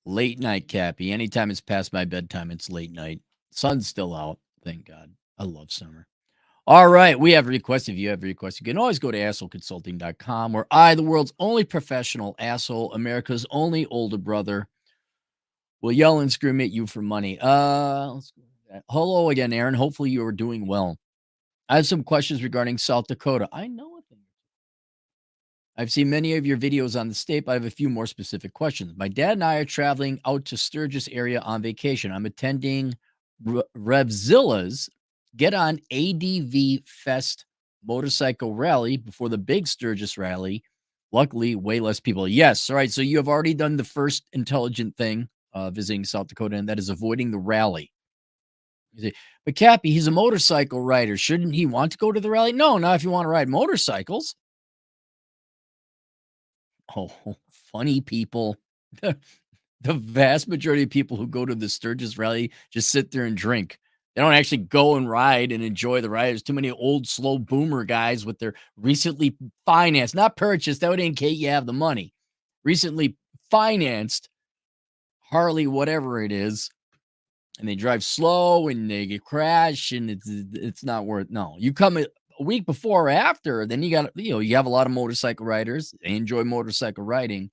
Late night, Cappy. Anytime it's past my bedtime, it's late night. Sun's still out. Thank God. I love summer. All right. We have requests. If you have requests, you can always go to assholeconsulting.com, where I, the world's only professional asshole, America's only older brother, will yell and scream at you for money. Let's go with that. Hello again, Aaron. Hopefully you are doing well. I have some questions regarding South Dakota. I know a thing. I've seen many of your videos on the state, but I have a few more specific questions. My dad and I are traveling out to Sturgis area on vacation. I'm attending Revzilla's Get on ADV Fest motorcycle rally before the big Sturgis rally. Luckily, way less people. Yes. All right. So you have already done the first intelligent thing visiting South Dakota, and that is avoiding the rally. But Cappy, he's a motorcycle rider. Shouldn't he want to go to the rally? No, not if you want to ride motorcycles. Oh, funny people. The vast majority of people who go to the Sturgis rally just sit there and drink. They don't actually go and ride and enjoy the ride. There's too many old, slow boomer guys with their recently financed, not purchased. That would indicate you have the money. Recently financed Harley, whatever it is, and they drive slow and they get crashed, and it's not worth. No, you come a week before or after, then you have a lot of motorcycle riders. They enjoy motorcycle riding.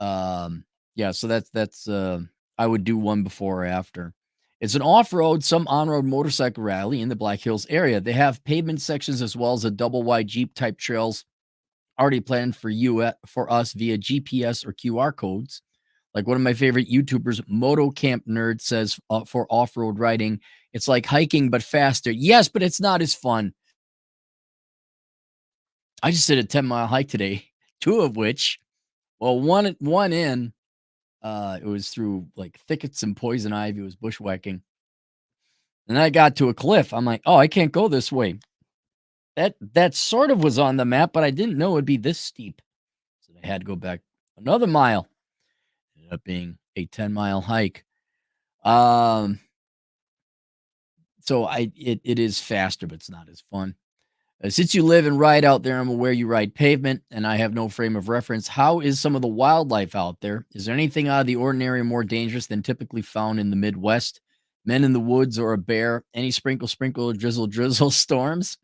Yeah, so that's I would do one before or after. It's an off-road, some on-road motorcycle rally in the Black Hills area. They have pavement sections as well as a double wide Jeep type trails already planned for us via GPS or QR codes. Like one of my favorite YouTubers, Moto Camp Nerd, says for off-road riding, it's like hiking but faster. Yes, but it's not as fun. I just did a 10-mile hike today, two of which, well, one in, it was through like thickets and poison ivy. It was bushwhacking. And I got to a cliff. I'm like, oh, I can't go this way. That sort of was on the map, but I didn't know it'd be this steep. So I had to go back another mile. Ended up being a 10-mile hike. So it is faster, but it's not as fun. Since you live and ride out there, I'm aware you ride pavement, and I have no frame of reference. How is some of the wildlife out there? Is there anything out of the ordinary or more dangerous than typically found in the Midwest? Men in the woods or a bear? Any sprinkle, or drizzle storms?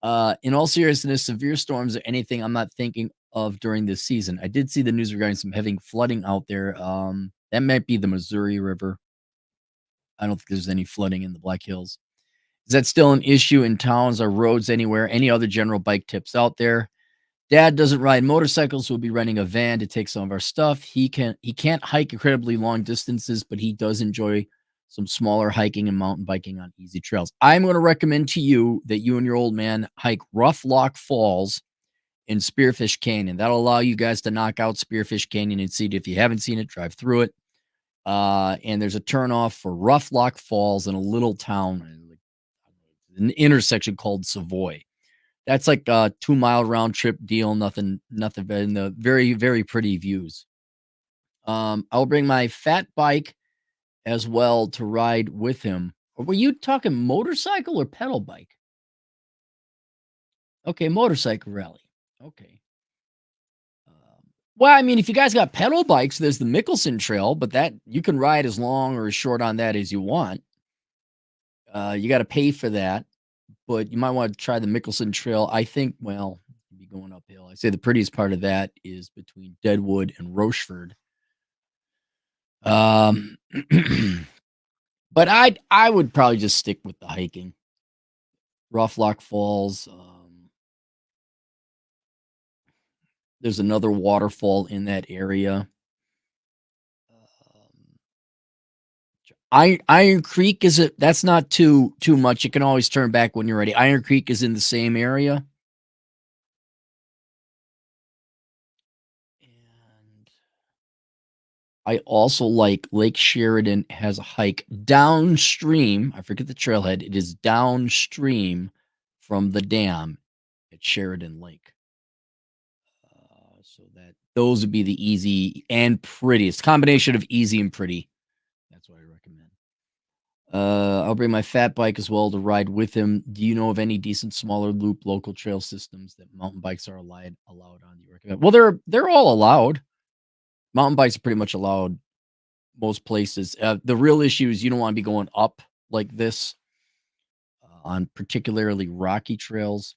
In all seriousness, severe storms or anything I'm not thinking of during this season. I did see the news regarding some heavy flooding out there. That might be the Missouri River. I don't think there's any flooding in the Black Hills. Is that still an issue in towns or roads anywhere? Any other general bike tips out there? Dad doesn't ride motorcycles. So we'll be renting a van to take some of our stuff. He can't hike incredibly long distances, but he does enjoy some smaller hiking and mountain biking on easy trails. I'm going to recommend to you that you and your old man hike Rough Lock Falls in Spearfish Canyon. That'll allow you guys to knock out Spearfish Canyon and see it. If you haven't seen it, drive through it. And there's a turnoff for Rough Lock Falls in a little town, an intersection called Savoy. That's like a 2-mile round trip deal. Nothing but in the very, very pretty views. I'll bring my fat bike as well to ride with him. Or were you talking motorcycle or pedal bike? Okay, motorcycle rally. Okay. Well, I mean, if you guys got pedal bikes, there's the Mickelson Trail, but that you can ride as long or as short on that as you want. You got to pay for that, but you might want to try the Mickelson Trail. I think, well, you'd be going uphill. I say the prettiest part of that is between Deadwood and Rocheford. But I would probably just stick with the hiking. Rough Lock Falls. There's another waterfall in that area. Um, Iron Creek is it? That's not too much. You can always turn back when you're ready. Iron Creek is in the same area. And I also like Lake Sheridan has a hike downstream. I forget the trailhead. It is downstream from the dam at Sheridan Lake. So that those would be the easy and prettiest combination of easy and pretty. That's what I recommend. I'll bring my fat bike as well to ride with him. Do you know of any decent smaller loop local trail systems that mountain bikes are allowed on? Do you recommend? Well, they're all allowed. Mountain bikes are pretty much allowed most places. The real issue is you don't want to be going up like this on particularly rocky trails.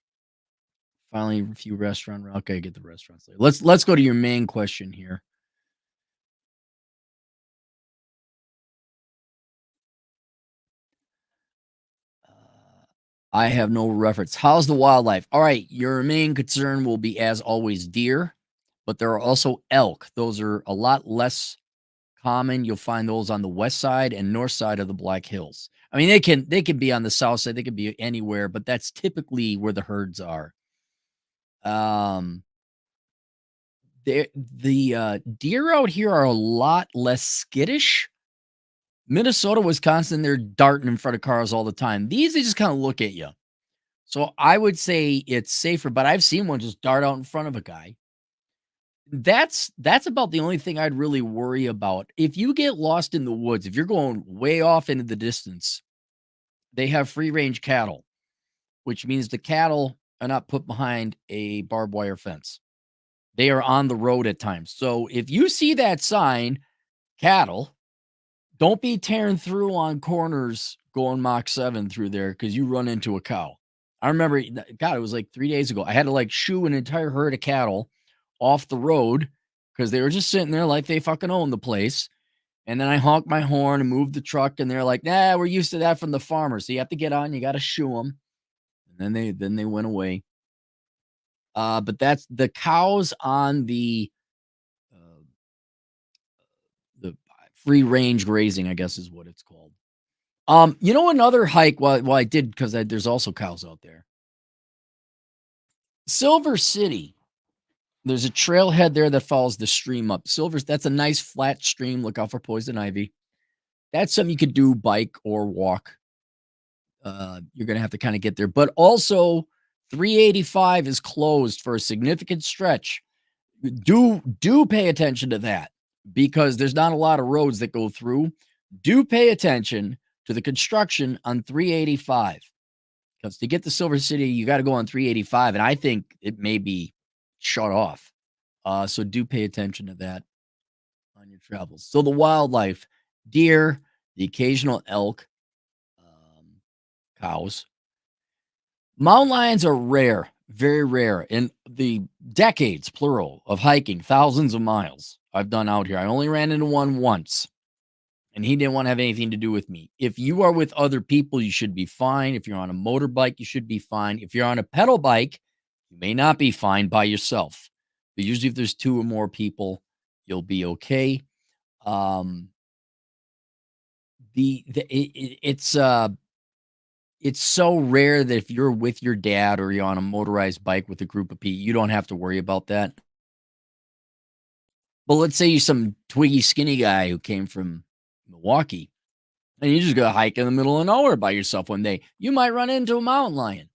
Finally, a few restaurant. Okay, get the restaurants later. Let's go to your main question here. Uh, I have no reference. How's the wildlife? All right, your main concern will be, as always, deer, but there are also elk. Those are a lot less common. You'll find those on the west side and north side of the Black Hills. I mean, they can be on the south side. They can be anywhere, but that's typically where the herds are. Um, the deer out here are a lot less skittish. Minnesota, Wisconsin, they're darting in front of cars all the time. These, they just kind of look at you. So I would say it's safer, but I've seen one just dart out in front of a guy. That's about the only thing I'd really worry about. If you get lost in the woods, if you're going way off into the distance, they have free range cattle, which means the cattle are not put behind a barbed wire fence. They are on the road at times. So if you see that sign, cattle, don't be tearing through on corners going Mach 7 through there because you run into a cow. I remember, God, it was like 3 days ago. I had to like shoo an entire herd of cattle off the road because they were just sitting there like they fucking own the place. And then I honked my horn and moved the truck, and they're like, "Nah, we're used to that from the farmers. So you have to get on, you got to shoo them." And then they went away. But that's the cows on uh, the free range grazing, I guess is what it's called. Another hike. Well, I did because there's also cows out there. Silver City. There's a trailhead there that follows the stream up. That's a nice flat stream. Look out for poison ivy. That's something you could do bike or walk. You're gonna have to kind of get there. But also 385 is closed for a significant stretch. Do pay attention to that because there's not a lot of roads that go through. Do pay attention to the construction on 385 because to get to Silver City, you got to go on 385, and I think it may be shut off. So do pay attention to that on your travels. So the wildlife, deer, the occasional elk, um, cows. Mountain lions are rare, very rare. In the decades, plural, of hiking thousands of miles I've done out here. I only ran into one once, and he didn't want to have anything to do with me. If you are with other people, you should be fine. If you're on a motorbike, you should be fine. If you're on a pedal bike, you may not be fine by yourself. But usually, if there's two or more people, you'll be okay. Um, the it, it's so rare that if you're with your dad or you're on a motorized bike with a group of people, you don't have to worry about that. But let's say you're some twiggy, skinny guy who came from Milwaukee and you just go hike in the middle of nowhere by yourself one day. You might run into a mountain lion,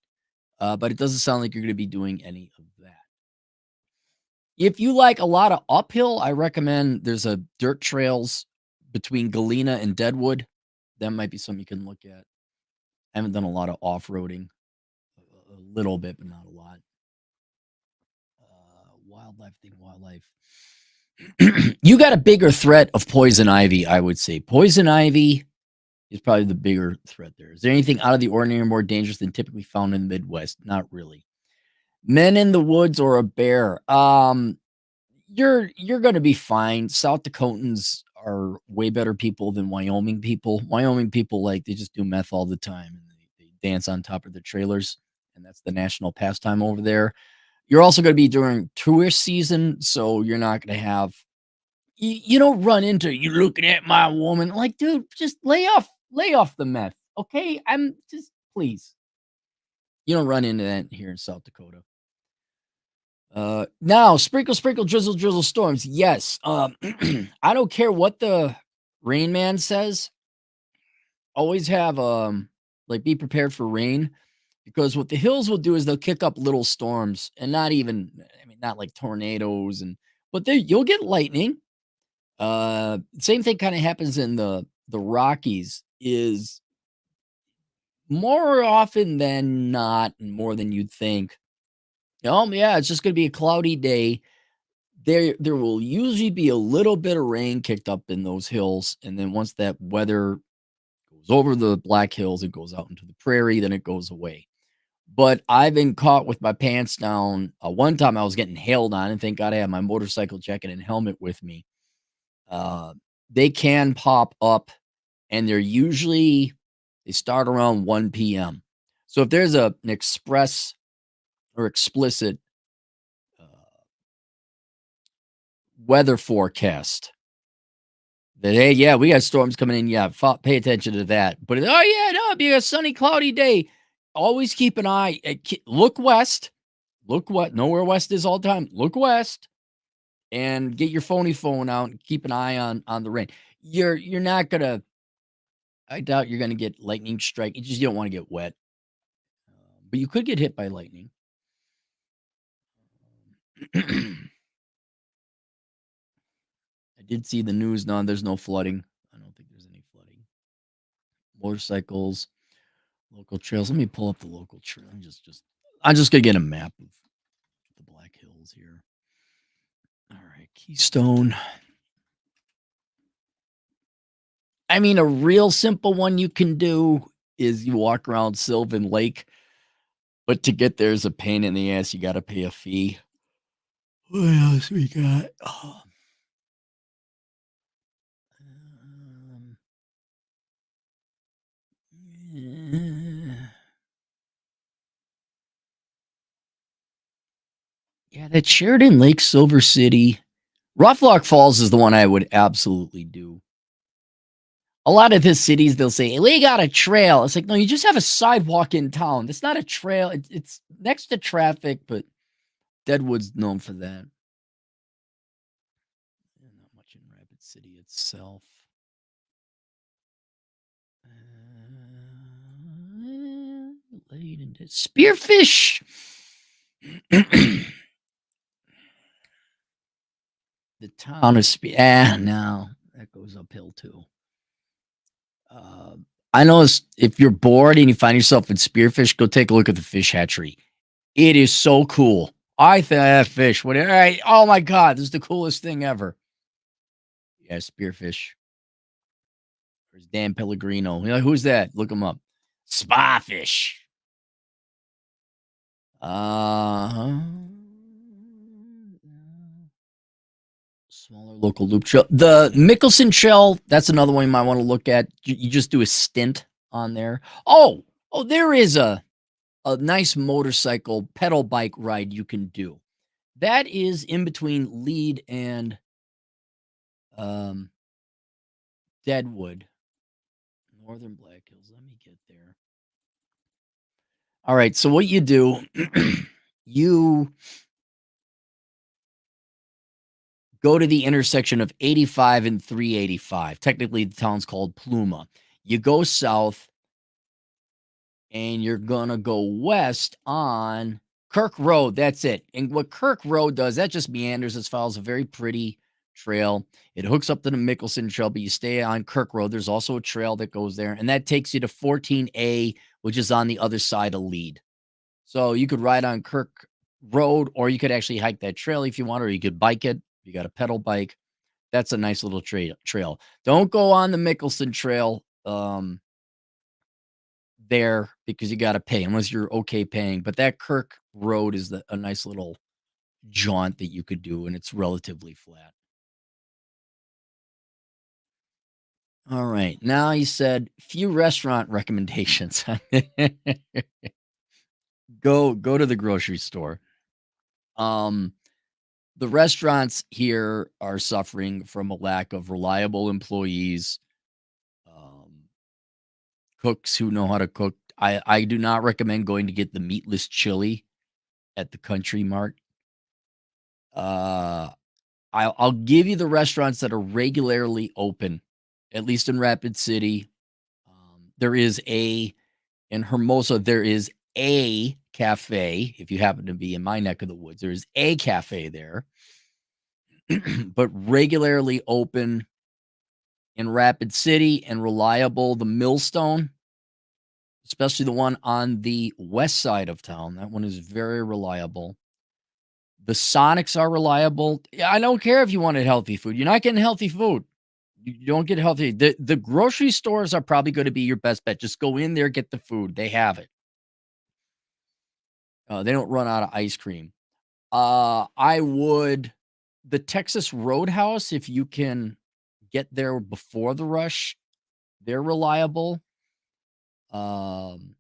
but it doesn't sound like you're going to be doing any of that. If you like a lot of uphill, I recommend there's a dirt trails between Galena and Deadwood. That might be something you can look at. I haven't done a lot of off roading, a little bit, but not a lot. Wildlife. You got a bigger threat of poison ivy, I would say. Poison ivy is probably the bigger threat there. Is there anything out of the ordinary more dangerous than typically found in the Midwest? Not really. Men in the woods or a bear? You're gonna be fine. South Dakotans are way better people than Wyoming people. Wyoming people, like, they just do meth all the time and they dance on top of their trailers, and that's the national pastime over there. You're also going to be during tourist season, so you're not going to have you don't run into you looking at my woman like, dude, just lay off the meth, okay? I'm just please. You don't run into that here in South Dakota. Now sprinkle, sprinkle, drizzle, drizzle storms. Yes. I don't care what the Rain Man says. Always have like be prepared for rain because what the hills will do is they'll kick up little storms and not even I mean not like tornadoes and but there you'll get lightning. Same thing kind of happens in the Rockies is more often than not and more than you'd think. Yeah, it's just going to be a cloudy day. There will usually be a little bit of rain kicked up in those hills and then once that weather goes over the Black Hills, it goes out into the prairie, then it goes away. But I've been caught with my pants down. One time I was getting hailed on, and thank God I had my motorcycle jacket and helmet with me. Uh, they can pop up, and they start around 1 p.m. So if there's an express or explicit uh, weather forecast that hey, yeah, we got storms coming in. Yeah, pay attention to that. But oh yeah, no, it'll be a sunny, cloudy day. Always keep an eye. Look west. Look what know where west is all the time. Look west and get your phone out and keep an eye on the rain. You're not gonna. I doubt you're gonna get lightning strike. You don't want to get wet, but you could get hit by lightning. I did see the news. No, there's no flooding. I don't think there's any flooding. Motorcycles, local trails. Let me pull up the local trail. I'm just gonna get a map of the Black Hills here. All right, Keystone. I mean, a real simple one you can do is you walk around Sylvan Lake, but to get there is a pain in the ass. You got to pay a fee. What else we got? Oh, um, yeah, that Sheridan Lake, Silver City, Rough Falls is the one I would absolutely do. A lot of the cities, they'll say, we got a trail. It's like, no, you just have a sidewalk in town. It's not a trail. It's next to traffic, but Deadwood's known for that. Not much in Rapid City itself. Spearfish. The town of no, that goes uphill too. Uh, I know if you're bored and you find yourself in Spearfish, go take a look at the fish hatchery. It is so cool. I think that fish. What? All right. Oh my god, this is the coolest thing ever. Yeah, Spearfish. There's Dan Pellegrino. You're like, who's that? Look him up. Spyfish. Uh-huh. Smaller local loop trail. The Mickelson Shell, that's another one you might want to look at. You just do a stint on there. Oh, there is a nice motorcycle pedal bike ride you can do. That is in between Lead and Deadwood. Northern Black Hills. Let me get there. All right. So what you do, you go to the intersection of 85 and 385. Technically, the town's called Pluma. You go south and you're going to go west on Kirk Road. That's it. And what Kirk Road does, that just meanders. It follows a very pretty trail. It hooks up to the Mickelson Trail, but you stay on Kirk Road. There's also a trail that goes there, and that takes you to 14A, which is on the other side of Lead. So you could ride on Kirk Road, or you could actually hike that trail if you want, or you could bike it. You got a pedal bike. That's a nice little trail. Don't go on the Mickelson Trail there because you got to pay unless you're okay paying. But that Kirk Road is a nice little jaunt that you could do, and it's relatively flat. All right. Now you said few restaurant recommendations. Go to the grocery store. Um, the restaurants here are suffering from a lack of reliable employees, um, cooks who know how to cook. I do not recommend going to get the meatless chili at the Country Mart. Uh, I'll give you the restaurants that are regularly open, at least in Rapid City. There is a in Hermosa, there is a cafe. If you happen to be in my neck of the woods, there is a cafe there, but regularly open in Rapid City and reliable. The Millstone, especially the one on the west side of town, that one is very reliable. The Sonics are reliable. Yeah, I don't care if you wanted healthy food. You're not getting healthy food. You don't get healthy. The grocery stores are probably going to be your best bet. Just go in there, get the food. They have it. They don't run out of ice cream. I would the Texas Roadhouse, if you can get there before the rush, they're reliable. Um,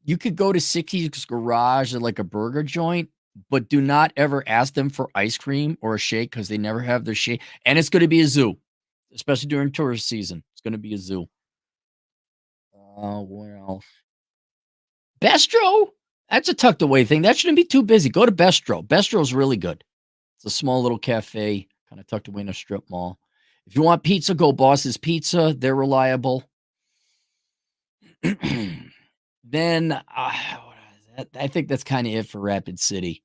you could go to 60's Garage or like a burger joint, but do not ever ask them for ice cream or a shake because they never have their shake. And it's going to be a zoo, especially during tourist season. It's going to be a zoo. Where else? Bestro? That's a tucked away thing. That shouldn't be too busy. Go to Bestro. Bestro's really good. It's a small little cafe, kind of tucked away in a strip mall. If you want pizza, go Boss's Pizza. They're reliable. Then what is that? I think that's kind of it for Rapid City.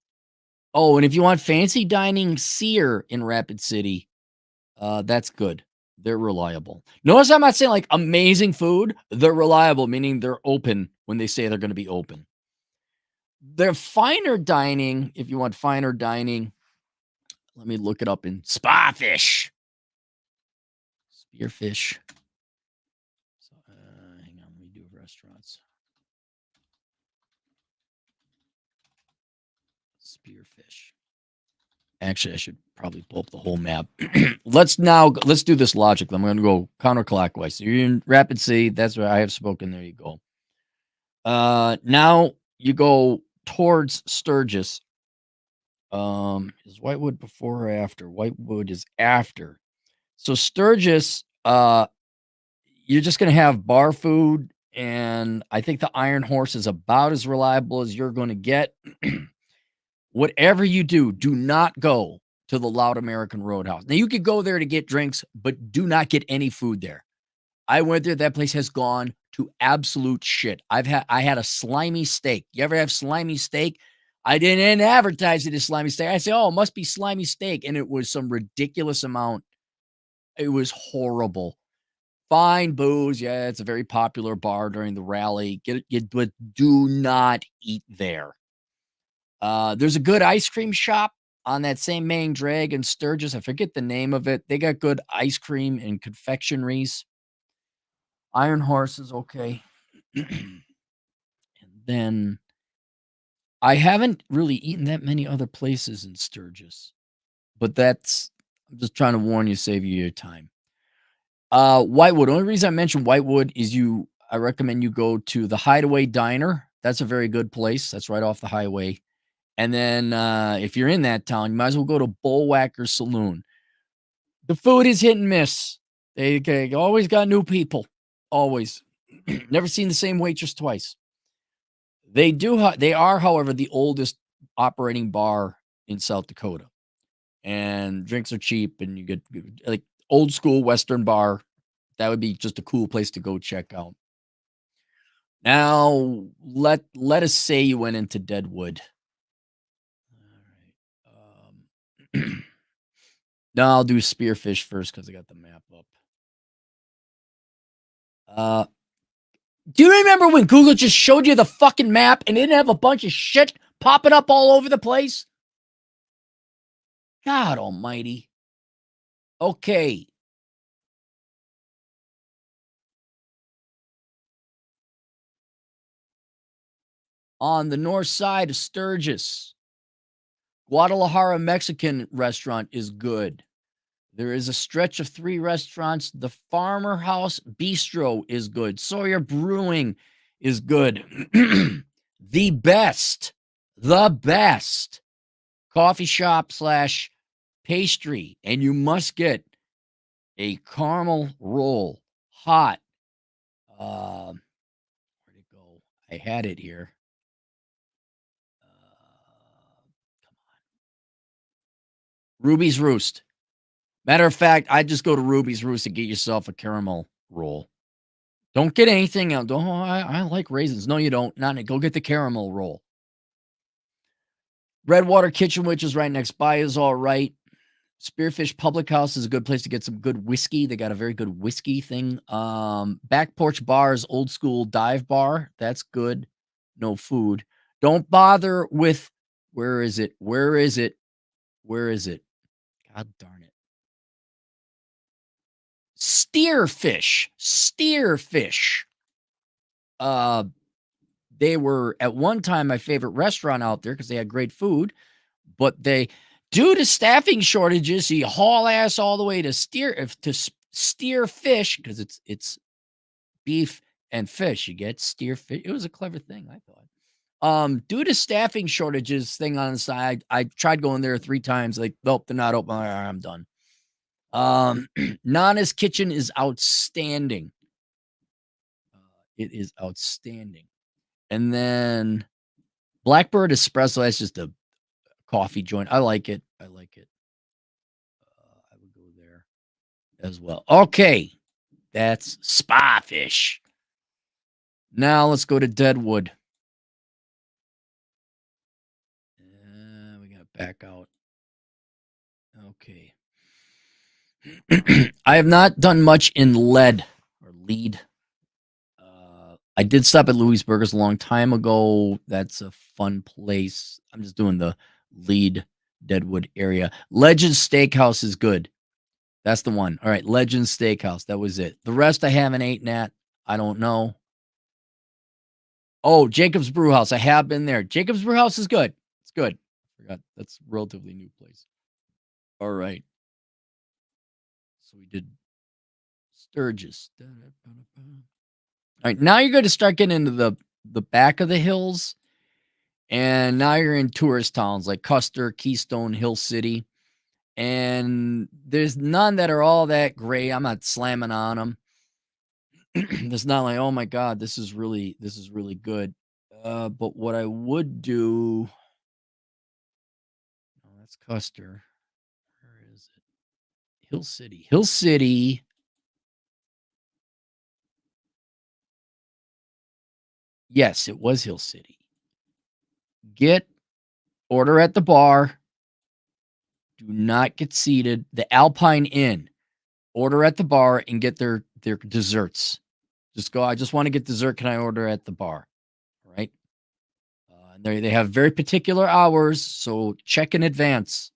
Oh, and if you want fancy dining, Sear in Rapid City, that's good. They're reliable. Notice I'm not saying like amazing food. They're reliable, meaning they're open when they say they're going to be open. They're finer dining. If you want finer dining, let me look it up in Spearfish. Spearfish. So, hang on, let me do restaurants. Spearfish. Actually, I should probably pull up the whole map. Let's do this logically. I'm going to go counterclockwise. So you're in Rapid City. That's where I have spoken. There you go. Now you go towards Sturgis. Is Whitewood before or after? Whitewood is after. So Sturgis, you're just going to have bar food, and I think the Iron Horse is about as reliable as you're going to get. Whatever you do, do not go to the Loud American Roadhouse. Now, you could go there to get drinks, but do not get any food there. I went there. That place has gone to absolute shit. I had a slimy steak. You ever have slimy steak? I didn't advertise it as slimy steak. I say, oh, it must be slimy steak. And it was some ridiculous amount. It was horrible. Fine booze. Yeah, it's a very popular bar during the rally. But do not eat there. There's a good ice cream shop on that same main drag in Sturgis. I forget the name of it. They got good ice cream and confectionaries. Iron Horse is okay. And then I haven't really eaten that many other places in Sturgis, but I'm just trying to warn you, save you your time. Whitewood. Only reason I mentioned Whitewood is I recommend you go to the Hideaway Diner. That's a very good place. That's right off the highway. And then if you're in that town, you might as well go to Bullwhacker Saloon. The food is hit and miss. They always got new people. Always. Never seen the same waitress twice. They are, however, the oldest operating bar in South Dakota. And drinks are cheap, and you get like old school Western bar. That would be just a cool place to go check out. Now, let us say you went into Deadwood. All right. No, I'll do Spearfish first because I got the map up. Do you remember when Google just showed you the fucking map and it didn't have a bunch of shit popping up all over the place? God almighty. Okay. On the north side of Sturgis, Guadalajara Mexican restaurant is good. There is a stretch of 3 restaurants. The Farmer House Bistro is good. Sawyer Brewing is good. The best coffee shop slash pastry, and you must get a caramel roll, hot. Where'd it go? I had it here. Ruby's Roost. Matter of fact, I just go to Ruby's Roost and get yourself a caramel roll. Don't get anything else. Don't. I like raisins. No, you don't. Not. Go get the caramel roll. Redwater Kitchen, which is right next by, is all right. Spearfish Public House is a good place to get some good whiskey. They got a very good whiskey thing. Back Porch Bar is old school dive bar. That's good. No food. Don't bother with where is it? Where is it? Where is it? God darn it. Steerfish. Steerfish. Uh they were at one time my favorite restaurant out there because they had great food, but they due to staffing shortages, you haul ass all the way to steer fish because it's beef and fish. You get steer fish. It was a clever thing, I thought. Due to staffing shortages thing on the side, I tried going there 3 times. Like, nope, they're not open. All right, I'm done. Nana's Kitchen is outstanding. It is outstanding. And then Blackbird Espresso, that's just a coffee joint. I like it. I like it. I would go there as well. Okay. That's Spearfish. Now let's go to Deadwood. We got to back out. Okay. I have not done much in lead or lead. I did stop at Louis Burgers a long time ago. That's a fun place. I'm just doing the lead Deadwood area. Legend Steakhouse is good. That's the one. All right, Legend Steakhouse. That was it. The rest I haven't eaten at. I don't know. Oh, Jacob's Brewhouse. I have been there. Jacob's Brewhouse is good. It's good. Forgot that's a relatively new place. All right. So we did Sturgis. All right, now you're going to start getting into the back of the hills, and now you're in tourist towns like Custer, Keystone, Hill City, and there's none that are all that great. I'm not slamming on them. It's not like, oh my god, this is really good. But what I would do, oh, that's Custer. Where is it? Hill City. Hill City. Yes, it was Hill City. Order at the bar. Do not get seated. The Alpine Inn. Order at the bar and get their desserts. Just go, I just want to get dessert. Can I order at the bar? All right. They have very particular hours, so check in advance.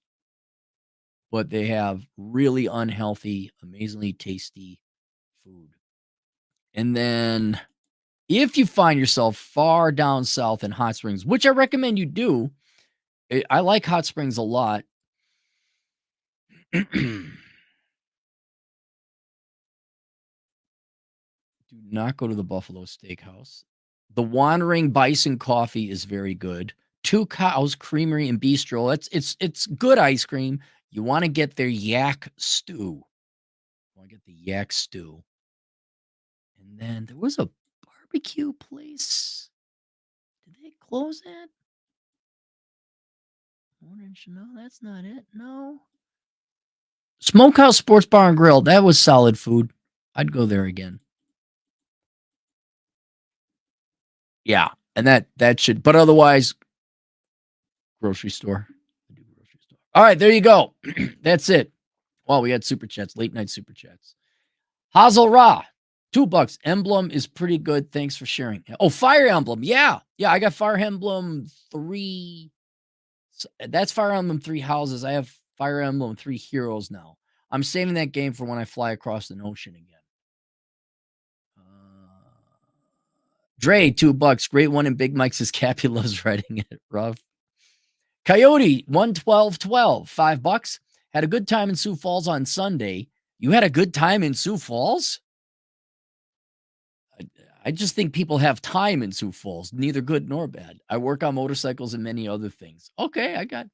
But they have really unhealthy, amazingly tasty food. And then if you find yourself far down south in Hot Springs, which I recommend you do, I like Hot Springs a lot. Do not go to the Buffalo Steakhouse. The Wandering Bison Coffee is very good. Two Cows Creamery and Bistro. It's good ice cream. You want to get their yak stew. You want to get the yak stew. And then there was a barbecue place. Did they close that? Orange? No, that's not it. No. Smokehouse Sports Bar and Grill. That was solid food. I'd go there again. Yeah, and that should. But otherwise, grocery store. All right, there you go. That's it. Well, we had super chats, late night super chats. Hazel Ra, $2. Emblem is pretty good. Thanks for sharing. Oh, Fire Emblem. Yeah. I got Fire Emblem 3. That's Fire Emblem 3 houses. I have Fire Emblem 3 heroes now. I'm saving that game for when I fly across the ocean again. Dre, $2. Great one. And Big Mike says Cappy loves writing it rough. Coyote, 11212, $5. Had a good time in Sioux Falls on Sunday. You had a good time in Sioux Falls? I just think people have time in Sioux Falls, neither good nor bad. I work on motorcycles and many other things. Okay, I got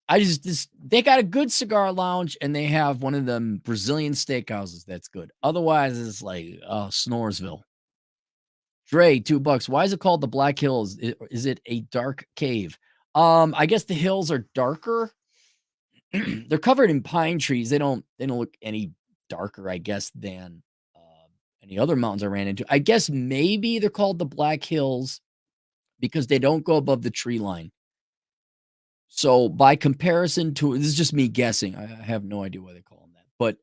I just this they got a good cigar lounge and they have one of them Brazilian steakhouses that's good. Otherwise, it's like, Snoresville. Dre, $2. Why is it called the Black Hills? Is it a dark cave? I guess the hills are darker. They're covered in pine trees. They don't look any darker, I guess, than any other mountains I ran into. I guess maybe they're called the Black Hills because they don't go above the tree line. So by comparison to this is just me guessing. I have no idea why they call them that. But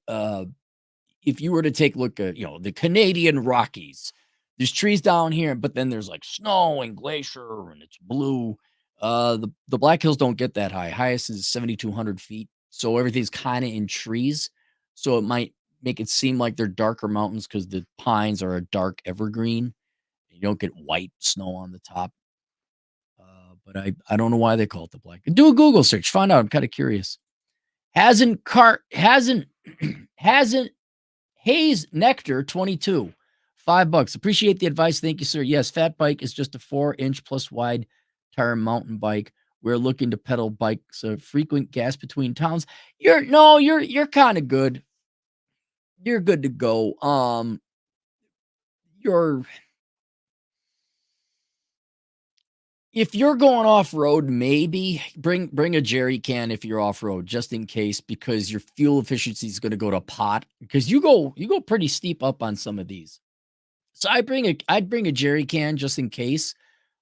if you were to take a look at, the Canadian Rockies, there's trees down here, but then there's like snow and glacier and it's blue. The Black Hills don't get that high. Highest is 7,200 feet. So everything's kind of in trees. So it might make it seem like they're darker mountains because the pines are a dark evergreen. You don't get white snow on the top. But I don't know why they call it the Black. Do a Google search, find out. I'm kind of curious. Hasn't hasn't Hayes Nectar 22, $5. Appreciate the advice. Thank you, sir. Yes, Fat Bike is just a 4-inch plus wide tire mountain bike. We're looking to pedal bikes, so frequent gas between towns. You're kind of good. You're good to go. You're If you're going off-road, maybe bring a jerry can if you're off-road, just in case, because your fuel efficiency is gonna go to pot, because you go pretty steep up on some of these. So I'd bring a jerry can just in case,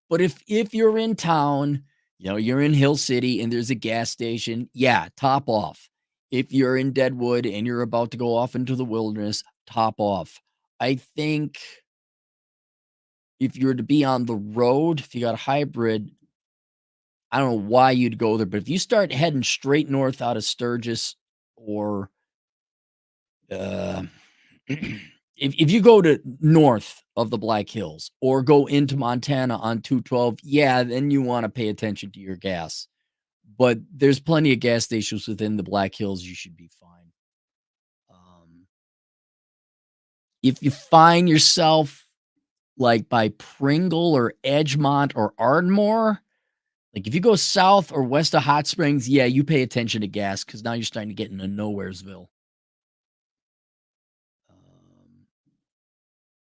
but if you're in town, you're in Hill City and there's a gas station, yeah, top off. If you're in Deadwood and you're about to go off into the wilderness, top off. I think if you were to be on the road, if you got a hybrid, I don't know why you'd go there, but if you start heading straight north out of Sturgis or uh, if you go to north of the Black Hills or go into Montana on 212, yeah, then you want to pay attention to your gas. But there's plenty of gas stations within the Black Hills. You should be fine. Um, if you find yourself like by Pringle or Edgemont or Ardmore, like, if you go south or west of Hot Springs, yeah, you pay attention to gas because now you're starting to get into Nowheresville. Um,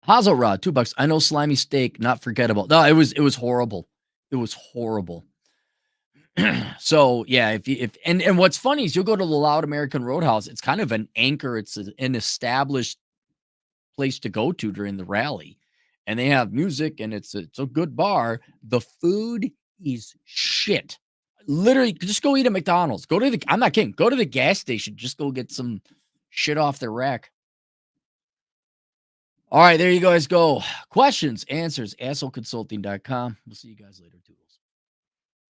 Hazel Rod, $2. I know slimy steak, not forgettable. No, it was horrible. It was horrible. So yeah, if what's funny is you'll go to the Loud American Roadhouse. It's kind of an anchor. It's an established place to go to during the rally, and they have music, and it's a good bar. The food is shit. Literally, just go eat at McDonald's. I'm not kidding. Go to the gas station. Just go get some shit off their rack. All right, there you guys go. Questions, answers, assholeconsulting.com. We'll see you guys later. Toodles.